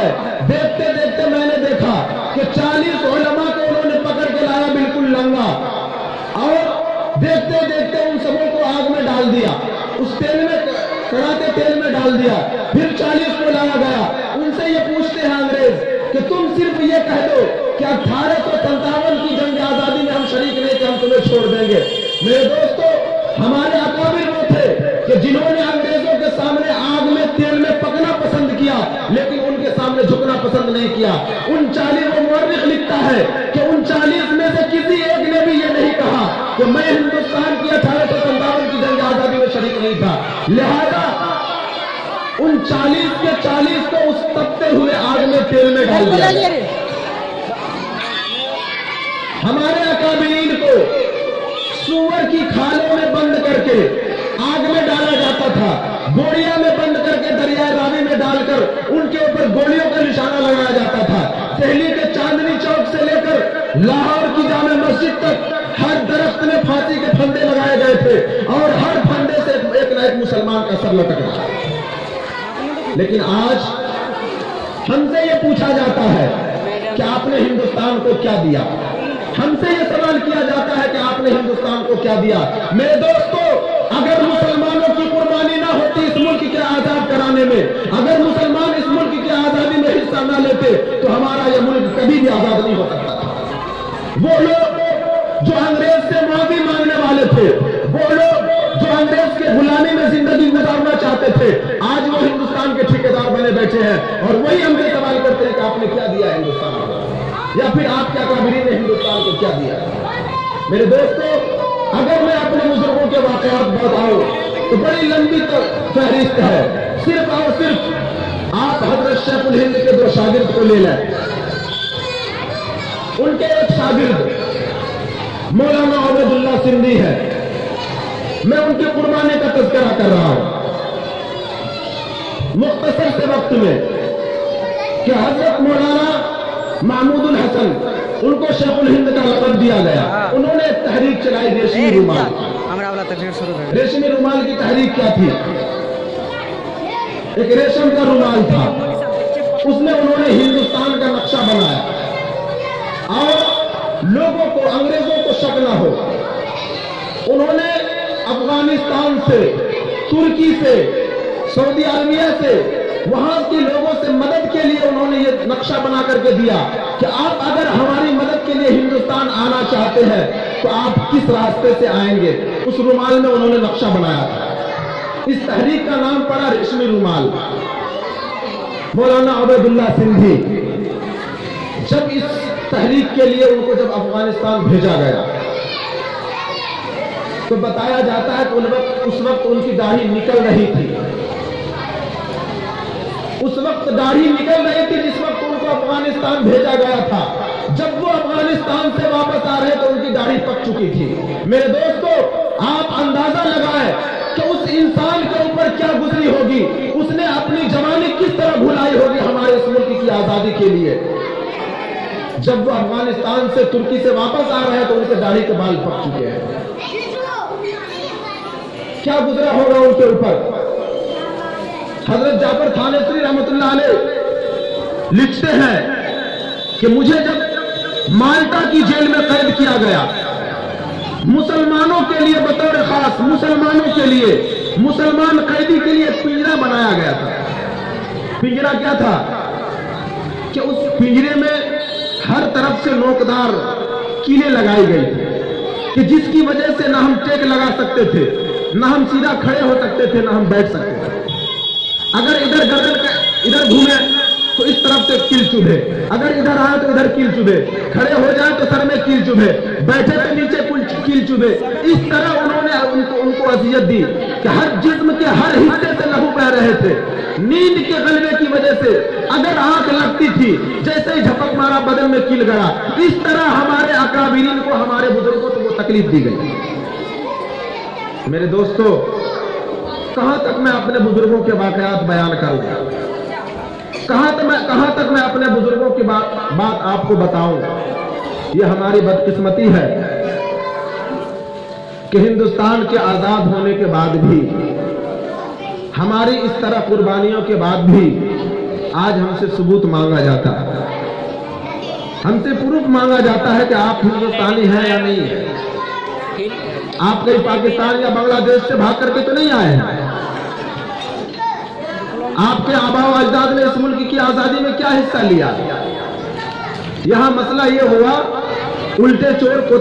है। देखते देखते मैंने देखा कि 40 उलमा को उन्होंने पकड़ के लाया बिल्कुल नंगा, और देखते देखते उन सबों को आग में डाल दिया, उस तेल में, कड़ाके तेल में डाल दिया। फिर 40 को लाया गया। उनसे ये पूछते हैं अंग्रेज कि तुम सिर्फ ये कह दो कि 1857 की जंग आजादी में हम शरीक नहीं थे, हम तुम्हें छोड़ देंगे। मेरे दोस्तों, हमारे अकाबिर वो थे कि जिन्होंने अंग्रेजों के सामने आग में, तेल में पकना पसंद किया, लेकिन उनके सामने झुकना पसंद नहीं किया। उन 40 वो मुअर्रिख लिखता है कि उन 40 में से किसी एक ने भी ये नहीं कहा कि मैं हिंदुस्तान की 1857 की जंग आजादी में शरीक नहीं था। लिहाजा उन 40 के 40 को उस तपते हुए आग में, तेल में डाल दिया। हमारे अकाबिरीन को सूअर की खालों में बंद करके आग में डाला जाता था, गोलियां में बंद करके दरिया रावी में डालकर उनके ऊपर गोलियों का निशाना लगाया जाता था। दिल्ली के चांदनी चौक से लेकर लाहौर की जामे मस्जिद तक हर दरख्त में फांसी के फंदे लगाए गए थे, और हर फंदे से एक न एक मुसलमान का सर लटक रहा। लेकिन आज हमसे ये पूछा जाता है कि आपने हिंदुस्तान को क्या दिया। हमसे ये सवाल किया जाता है कि आपने हिंदुस्तान को क्या दिया। मेरे दोस्तों, अगर मुसलमानों की कुर्बानी ना होती इस मुल्क के आजाद कराने में, अगर मुसलमान इस मुल्क की आजादी में हिस्सा ना लेते, तो हमारा यह मुल्क कभी भी आजाद नहीं हो सकता था। वो लोग जो अंग्रेज से माफी मांगने वाले थे, वो लोग जो अंग्रेज के गुलामी में जिंदगी गुजारना चाहते थे, आज वो हिंदुस्तान के ठेकेदार बने बैठे हैं, और वही हमसे सवाल करते हैं कि आपने क्या दिया हिंदुस्तान को, या फिर आपके अकाबिरीन ने हिंदुस्तान को क्या दिया। मेरे दोस्तों, अगर मैं अपने बुजुर्गों के वाकयात बताऊं तो बड़ी लंबी फहरिस्त है। सिर्फ और सिर्फ आप हजरत शेखुल हिंद के 2 शागिर्द को ले लें। उनके एक शागिर्द मौलाना अबेदुल्ला सिंधी है। मैं उनके कुर्बानी का तज़किरा कर रहा हूं मुख्तसर से वक्त में कि हजरत मौलाना महमूदुल हसन, उनको शेखुल हिंद का लक़ब दिया गया। उन्होंने एक तहरीक चलाई, रेशमी रुमाल। रेशमी रुमाल की तहरीक क्या थी? एक रेशम का रुमाल था, उसमें उन्होंने हिंदुस्तान का नक्शा बनाया, और लोगों को, अंग्रेजों को शक न हो, उन्होंने अफगानिस्तान से, तुर्की से, सऊदी अरबिया से, वहां के लोगों से मदद के लिए उन्होंने ये नक्शा बना करके दिया कि आप अगर हमारी मदद के लिए हिंदुस्तान आना चाहते हैं तो आप किस रास्ते से आएंगे। उस रुमाल में उन्होंने नक्शा बनाया था। इस तहरीक का नाम पड़ा रेशमी रुमाल। मौलाना अबेदुल्ला सिंधी, जब इस तहरीक के लिए उनको जब अफगानिस्तान भेजा गया तो बताया जाता है कि उस वक्त उनकी दाढ़ी निकल रही थी। उस वक्त दाढ़ी निकल रही थी जिस वक्त उनको अफगानिस्तान भेजा गया था। जब वो अफगानिस्तान से वापस आ रहे तो उनकी दाढ़ी पक चुकी थी। मेरे दोस्तों, आप अंदाजा लगाएं कि उस इंसान के ऊपर क्या गुजरी होगी, उसने अपनी जवानी किस तरह भुलाई होगी हमारे इस मुल्क की आजादी के लिए। जब वो अफगानिस्तान से, तुर्की से वापस आ रहे हैं तो उनके दाढ़ी के बाल पक चुके हैं। क्या गुजरा होगा उनके ऊपर। हजरत जाफर थानेसरी रहमतुल्लाह अलैह लिखते हैं कि मुझे जब माल्टा की जेल में कैद किया गया, मुसलमानों के लिए बतौर खास, मुसलमानों के लिए, मुसलमान कैदी के लिए पिंजरा बनाया गया था। पिंजरा क्या था कि उस पिंजरे में हर तरफ से नोकदार कीलें लगाई गई थी कि जिसकी वजह से ना हम टेक लगा सकते थे, ना हम सीधा खड़े हो सकते थे, ना हम बैठ सकते थे। अगर इधर गर्दन इधर घूमे तो इस तरफ से कील चुभे, अगर इधर आए तो इधर कील चुभे, खड़े हो जाए तो सर में कील चुभे, बैठे तो नीचे कील चुभे। इस तरह उन्होंने उनको अजियत दी कि हर जिस्म के हर हिस्से से लहू बह रहे थे। नींद के गलबे की वजह से अगर आंख लगती थी, जैसे ही झपक मारा बदन में कील गया। इस तरह हमारे अकाबिरीन को, हमारे बुजुर्गों को वो तकलीफ दी गई। मेरे दोस्तों, कहां तक मैं अपने बुजुर्गों के वाकयात बयान करूं, कहां तक मैं अपने बुजुर्गों की बात आपको बताऊं। यह हमारी बदकिस्मती है कि हिंदुस्तान के आजाद होने के बाद भी, हमारी इस तरह कुर्बानियों के बाद भी آج ہم سے ثبوت مانگا جاتا ہے، ہم سے پروف مانگا جاتا ہے کہ آپ ہندوستانی ہیں یا نہیں ہیں۔ آپ کہیں پاکستان یا بنگلہ دیش سے بھاگ کر کے تو نہیں آئے ہیں؟ آپ کے آباء و اجداد نے اس ملک کی آزادی میں کیا حصہ لیا؟ یہاں مسئلہ یہ ہوا الٹے چور کو